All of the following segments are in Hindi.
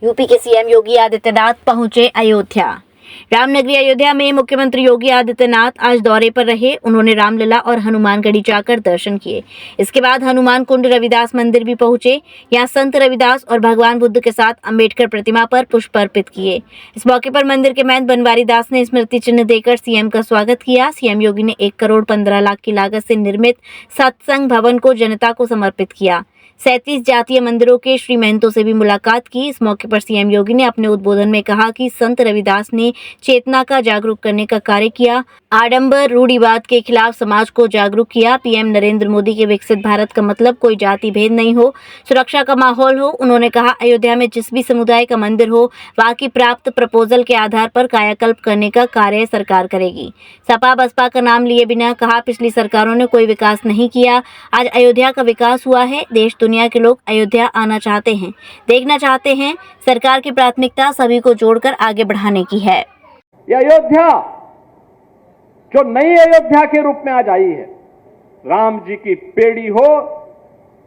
यूपी के सीएम योगी आदित्यनाथ पहुंचे अयोध्या। रामनगरी अयोध्या में मुख्यमंत्री योगी आदित्यनाथ आज दौरे पर रहे। उन्होंने रामलला और हनुमानगढ़ी जाकर दर्शन किए। इसके बाद हनुमान कुंड रविदास मंदिर भी पहुंचे। यहां संत रविदास और भगवान बुद्ध के साथ अंबेडकर प्रतिमा पर पुष्प अर्पित किए। इस मौके पर मंदिर के महंत बनवारी दास ने स्मृति चिन्ह देकर सीएम का स्वागत किया। सीएम योगी ने 1 करोड़ 15 लाख की लागत से निर्मित सत्संग भवन को जनता को समर्पित किया। 37 जातीय मंदिरों के श्री महंतों से भी मुलाकात की। इस मौके पर सीएम योगी ने अपने उद्बोधन में कहा कि संत रविदास ने चेतना का जागरूक करने का कार्य किया, आडंबर रूढ़िवाद के खिलाफ समाज को जागरूक किया। पीएम नरेंद्र मोदी के विकसित भारत का मतलब कोई जाति भेद नहीं हो, सुरक्षा का माहौल हो। उन्होंने कहा, अयोध्या में जिस भी समुदाय का मंदिर हो, वहां की प्राप्त प्रपोजल के आधार पर कायाकल्प करने का कार्य सरकार करेगी। सपा बसपा का नाम लिए बिना कहा, पिछली सरकारों ने कोई विकास नहीं किया, आज अयोध्या का विकास हुआ है। देश दुनिया के लोग अयोध्या आना चाहते हैं, देखना चाहते हैं। सरकार की प्राथमिकता सभी को जोड़कर आगे बढ़ाने की है। यह अयोध्या जो नई अयोध्या के रूप में आज आई है, राम जी की पेड़ी हो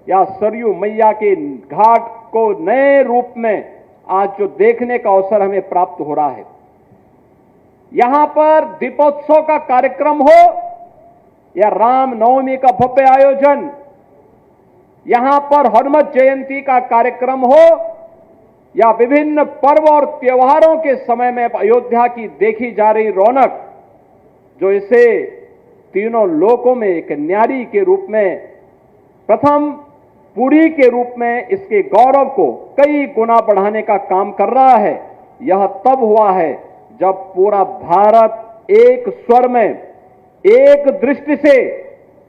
या सरयू मैया के घाट को नए रूप में आज जो देखने का अवसर हमें प्राप्त हो रहा है, यहां पर दीपोत्सव का कार्यक्रम हो या राम नवमी का भव्य आयोजन, यहां पर हनुमत जयंती का कार्यक्रम हो या विभिन्न पर्व और त्योहारों के समय में अयोध्या की देखी जा रही रौनक, जो इसे तीनों लोकों में एक न्यारी के रूप में, प्रथम पुरी के रूप में इसके गौरव को कई गुना बढ़ाने का काम कर रहा है। यह तब हुआ है जब पूरा भारत एक स्वर में, एक दृष्टि से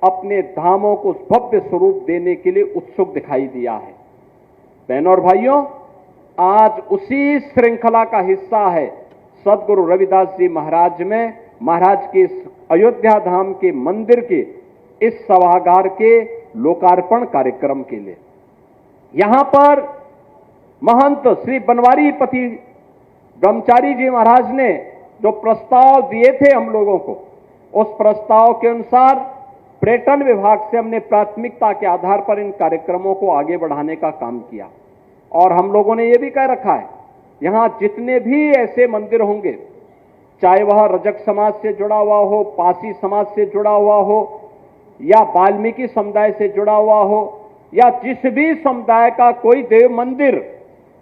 अपने धामों को भव्य स्वरूप देने के लिए उत्सुक दिखाई दिया है। बहनों और भाइयों, आज उसी श्रृंखला का हिस्सा है सदगुरु रविदास जी महाराज के इस अयोध्या धाम के मंदिर के इस सभागार के लोकार्पण कार्यक्रम के लिए। यहां पर महंत श्री बनवारी पति ब्रह्मचारी जी महाराज ने जो प्रस्ताव दिए थे हम लोगों को, उस प्रस्ताव के अनुसार पर्यटन विभाग से हमने प्राथमिकता के आधार पर इन कार्यक्रमों को आगे बढ़ाने का काम किया। और हम लोगों ने यह भी कह रखा है, यहां जितने भी ऐसे मंदिर होंगे, चाहे वह रजक समाज से जुड़ा हुआ हो, पासी समाज से जुड़ा हुआ हो, या वाल्मीकि समुदाय से जुड़ा हुआ हो, या जिस भी समुदाय का कोई देव मंदिर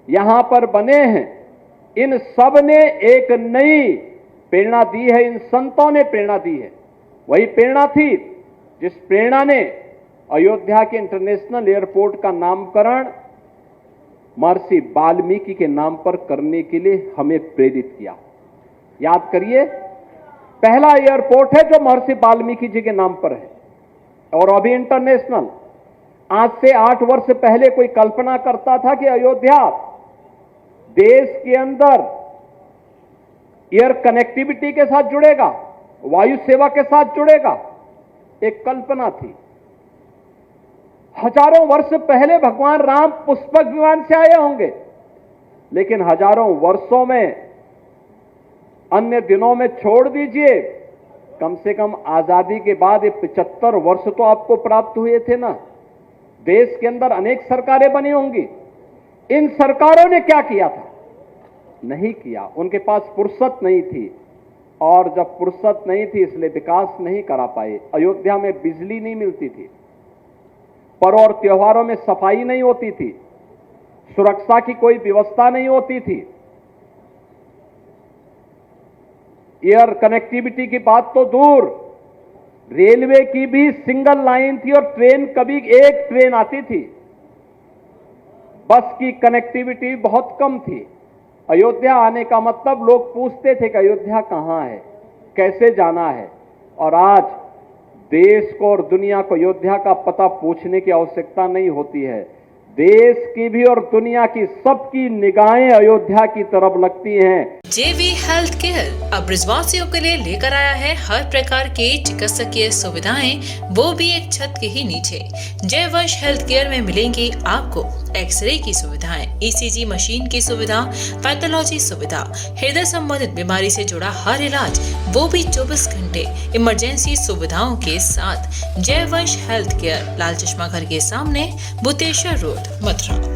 यहां पर बने हैं, इन सब ने एक नई प्रेरणा दी है। इन संतों ने प्रेरणा दी है। वही प्रेरणा थी जिस प्रेरणा ने अयोध्या के इंटरनेशनल एयरपोर्ट का नामकरण महर्षि वाल्मीकि के नाम पर करने के लिए हमें प्रेरित किया। याद करिए, पहला एयरपोर्ट है जो महर्षि वाल्मीकि जी के नाम पर है, और अभी इंटरनेशनल। आज से 8 वर्ष पहले कोई कल्पना करता था कि अयोध्या देश के अंदर एयर कनेक्टिविटी के साथ जुड़ेगा, वायु सेवा के साथ जुड़ेगा? एक कल्पना थी। हजारों वर्ष पहले भगवान राम पुष्पक विमान से आए होंगे, लेकिन हजारों वर्षों में, अन्य दिनों में छोड़ दीजिए, कम से कम आजादी के बाद ये 75 वर्ष तो आपको प्राप्त हुए थे ना। देश के अंदर अनेक सरकारें बनी होंगी, इन सरकारों ने क्या किया था? नहीं किया। उनके पास फुर्सत नहीं थी, और जब फुर्सत नहीं थी इसलिए विकास नहीं करा पाए। अयोध्या में बिजली नहीं मिलती थी, पर्व और त्योहारों में सफाई नहीं होती थी, सुरक्षा की कोई व्यवस्था नहीं होती थी, एयर कनेक्टिविटी की बात तो दूर, रेलवे की भी सिंगल लाइन थी, और ट्रेन कभी एक ट्रेन आती थी। बस की कनेक्टिविटी बहुत कम थी। अयोध्या आने का मतलब लोग पूछते थे कि अयोध्या कहां है, कैसे जाना है। और आज देश को और दुनिया को अयोध्या का पता पूछने की आवश्यकता नहीं होती है। देश की भी और दुनिया की सबकी निगाहें अयोध्या की तरफ लगती हैं। जेवी हेल्थ केयर अब ब्रजवासियों के लिए लेकर आया है हर प्रकार के चिकित्सकीय सुविधाएं, वो भी एक छत के ही नीचे। जयवंश हेल्थ केयर में मिलेंगी आपको एक्सरे की सुविधाएं, ईसीजी मशीन की सुविधा, पैथोलॉजी सुविधा, हृदय संबंधित बीमारी से जुड़ा हर इलाज, वो भी 24 घंटे इमरजेंसी सुविधाओं के साथ। जयवंश हेल्थ केयर, लाल चश्मा घर के सामने, बुतेश्वर रोड, मथुरा।